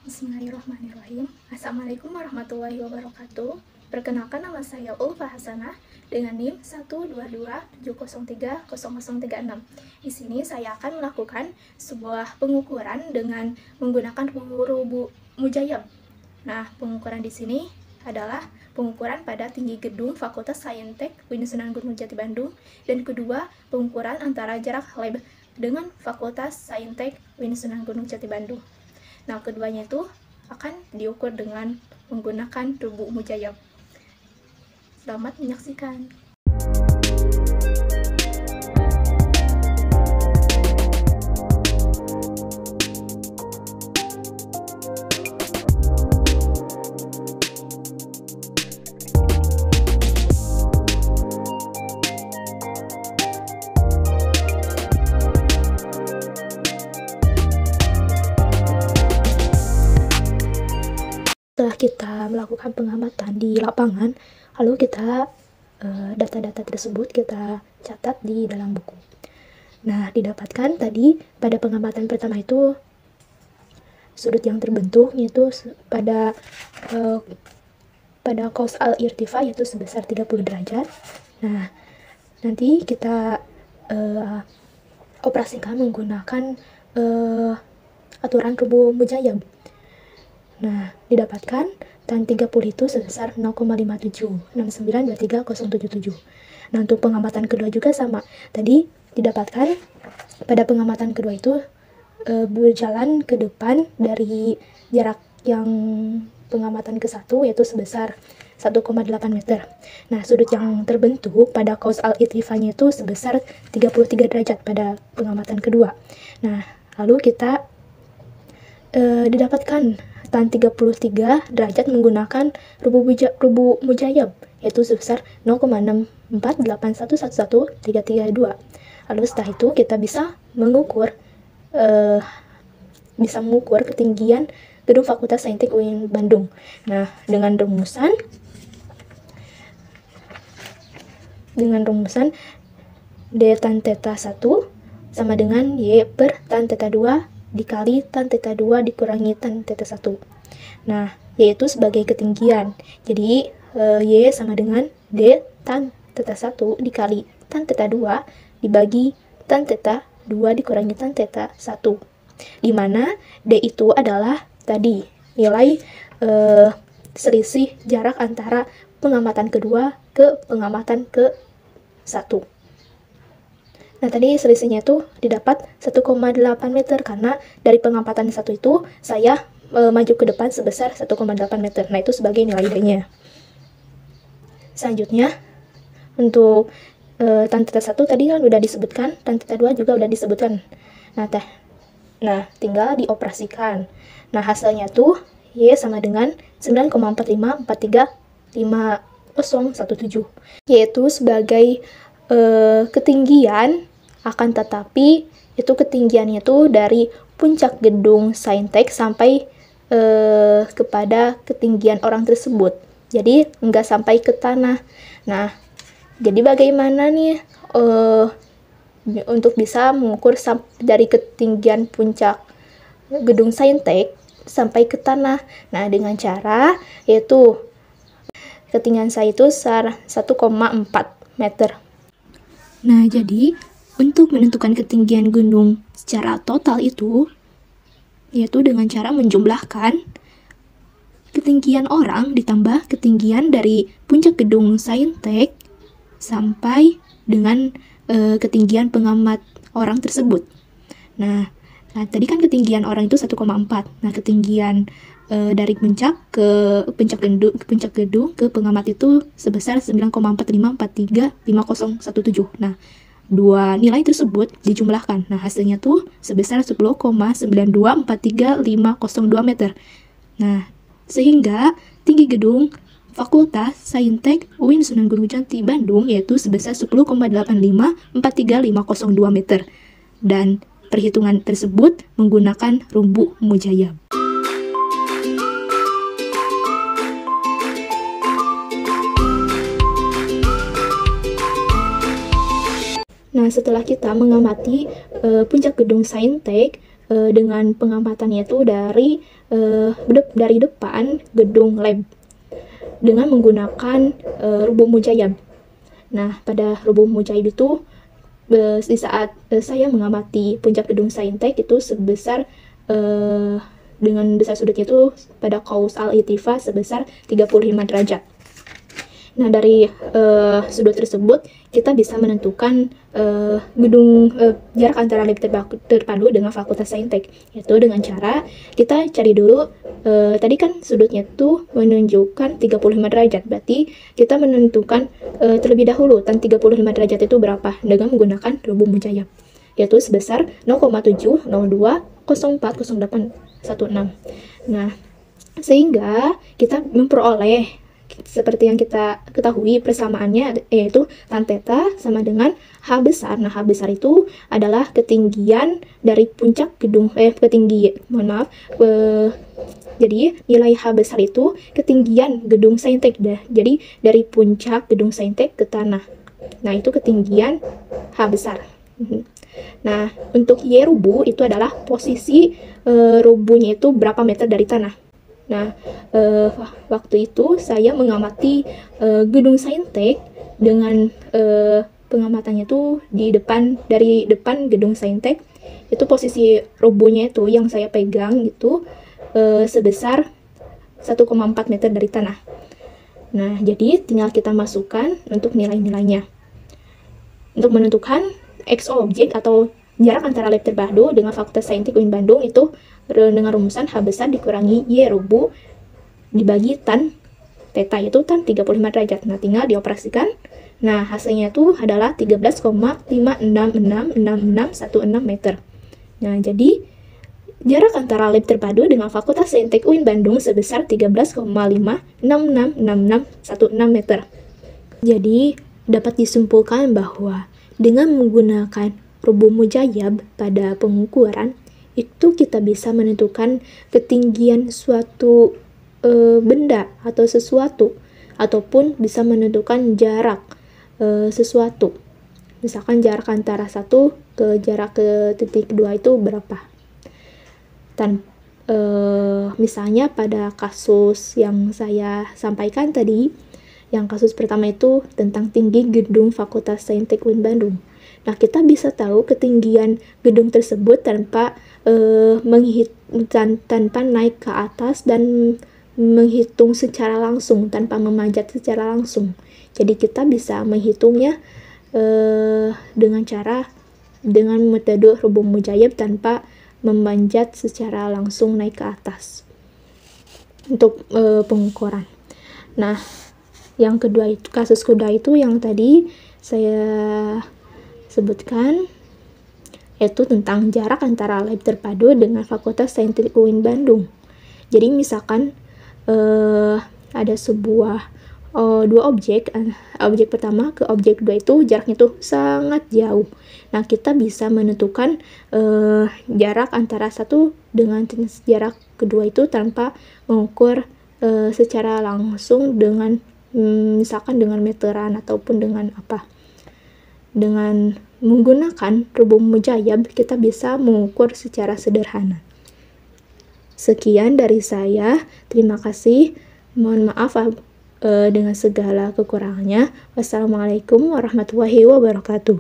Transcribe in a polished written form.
Bismillahirrahmanirrahim. Assalamualaikum warahmatullahi wabarakatuh. Perkenalkan, nama saya Ulfa Hasanah dengan NIM 12270300036. Di sini saya akan melakukan sebuah pengukuran dengan menggunakan rubu mujayyab. Nah, pengukuran di sini adalah pengukuran pada tinggi gedung Fakultas Saintek UIN Sunan Gunung Jati Bandung, dan kedua, pengukuran antara jarak lab dengan Fakultas Saintek UIN Sunan Gunung Jati Bandung. Nah, keduanya itu akan diukur dengan menggunakan rubu mujayyab. Selamat menyaksikan. Setelah kita melakukan pengamatan di lapangan, lalu kita data-data tersebut kita catat di dalam buku. Nah, didapatkan tadi pada pengamatan pertama itu sudut yang terbentuk yaitu pada cos al-irtifa yaitu sebesar 30 derajat. Nah, nanti kita operasikan menggunakan aturan rubu mujayyab. Nah, didapatkan tan 30 itu sebesar 0,576923,077. Nah, untuk pengamatan kedua juga sama. Tadi didapatkan pada pengamatan kedua itu berjalan ke depan dari jarak yang pengamatan ke-1 yaitu sebesar 1,8 meter. Nah, sudut yang terbentuk pada cos al-irtifanya itu sebesar 33 derajat pada pengamatan kedua. Nah, lalu kita didapatkan tan 33 derajat menggunakan rubu mujayyab yaitu sebesar 0,6481113332. Lalu setelah itu kita bisa mengukur ketinggian gedung Fakultas Saintek UIN Bandung. Nah, dengan rumusan D tan theta 1 sama dengan Y per tan theta 2 dikali tan theta 2 dikurangi tan theta 1. Nah, yaitu sebagai ketinggian. Jadi, Y sama dengan D tan theta 1 dikali tan theta 2 dibagi tan theta 2 dikurangi tan theta 1. Di mana D itu adalah tadi nilai selisih jarak antara pengamatan kedua ke pengamatan ke-1. Nah, tadi selisihnya itu didapat 1,8 meter karena dari pengamatan 1 itu saya maju ke depan sebesar 1,8 meter. Nah, itu sebagai nilai D-nya. Selanjutnya, untuk tan theta 1 tadi kan udah disebutkan, tan theta 2 juga udah disebutkan. Nah, tinggal dioperasikan. Nah, hasilnya tuh Y sama dengan 9,45435017, yaitu sebagai ketinggian, akan tetapi itu ketinggiannya tuh dari puncak gedung Saintek sampai kepada ketinggian orang tersebut. Jadi nggak sampai ke tanah. Nah, jadi bagaimana nih untuk bisa mengukur dari ketinggian puncak gedung Saintek sampai ke tanah? Nah, dengan cara yaitu ketinggian saya itu 1,4 meter. Nah, jadi untuk menentukan ketinggian gunung secara total itu yaitu dengan cara menjumlahkan ketinggian orang ditambah ketinggian dari puncak gedung Saintek sampai dengan ketinggian pengamat orang tersebut. Nah, tadi kan ketinggian orang itu 1,4. Nah, ketinggian dari puncak gedung ke pengamat itu sebesar 9,45435017. Nah, dua nilai tersebut dijumlahkan. Nah, hasilnya tuh sebesar 10,9243,502 meter. Nah, sehingga tinggi gedung Fakultas Saintek UIN Sunan Gunung Jati Bandung yaitu sebesar 10,8543,502 meter. Dan perhitungan tersebut menggunakan rubu mujayyab. Nah, setelah kita mengamati puncak gedung Saintek dengan pengamatannya itu dari dari depan gedung lab dengan menggunakan rubuh mujayyab. Nah, pada rubuh mujayyab itu di saat saya mengamati puncak gedung Saintek itu sebesar dengan besar sudutnya itu pada kaus al-irtifa sebesar 35 derajat. Nah, dari sudut tersebut kita bisa menentukan jarak antara lab terpadu dengan Fakultas Saintek, yaitu dengan cara kita cari dulu tadi kan sudutnya tuh menunjukkan 35 derajat, berarti kita menentukan terlebih dahulu tan 35 derajat itu berapa dengan menggunakan rubuh mujayyab, yaitu sebesar 0,702040816. Nah, sehingga kita memperoleh seperti yang kita ketahui persamaannya, yaitu tan theta sama dengan H besar. Nah, H besar itu adalah ketinggian dari puncak gedung jadi nilai H besar itu ketinggian gedung Saintek. Jadi dari puncak gedung Saintek ke tanah. Nah, itu ketinggian H besar. Nah, untuk Y rubuh itu adalah posisi rubuhnya itu berapa meter dari tanah. Nah, waktu itu saya mengamati gedung Saintek dengan pengamatannya itu dari depan gedung Saintek, itu posisi rubuhnya itu yang saya pegang itu sebesar 1,4 meter dari tanah. Nah, jadi tinggal kita masukkan untuk nilai-nilainya. Untuk menentukan X objek atau jarak antara lab terpadu dengan Fakultas Saintek UIN Bandung itu dengan rumusan H besar dikurangi Y rubuh dibagi tan theta, itu tan 35 derajat. Nah, tinggal dioperasikan. Nah, hasilnya itu adalah 13,5666616 meter. Nah, jadi jarak antara lab terpadu dengan Fakultas Saintek UIN Bandung sebesar 13,5666616 meter. Jadi, dapat disimpulkan bahwa dengan menggunakan rubuh mujayyab pada pengukuran, itu kita bisa menentukan ketinggian suatu benda atau sesuatu, ataupun bisa menentukan jarak sesuatu. Misalkan jarak antara satu ke jarak ke titik kedua itu berapa. Misalnya pada kasus yang saya sampaikan tadi, yang kasus pertama itu tentang tinggi gedung Fakultas Saintek UIN Bandung. Nah, kita bisa tahu ketinggian gedung tersebut tanpa tanpa naik ke atas dan menghitung secara langsung, tanpa memanjat secara langsung. Jadi kita bisa menghitungnya dengan metode rubuh mujayyab tanpa memanjat secara langsung naik ke atas untuk pengukuran. Nah, yang kedua itu, kasus kedua itu yang tadi saya sebutkan, yaitu tentang jarak antara lab terpadu dengan Fakultas Saintek UIN Bandung. Jadi misalkan ada dua objek pertama ke objek kedua itu jaraknya itu sangat jauh. Nah, kita bisa menentukan jarak antara satu dengan jarak kedua itu tanpa mengukur secara langsung dengan misalkan dengan meteran ataupun dengan dengan menggunakan rubuh mujayyab kita bisa mengukur secara sederhana. Sekian dari saya, terima kasih. Mohon maaf dengan segala kekurangannya. Wassalamualaikum warahmatullahi wabarakatuh.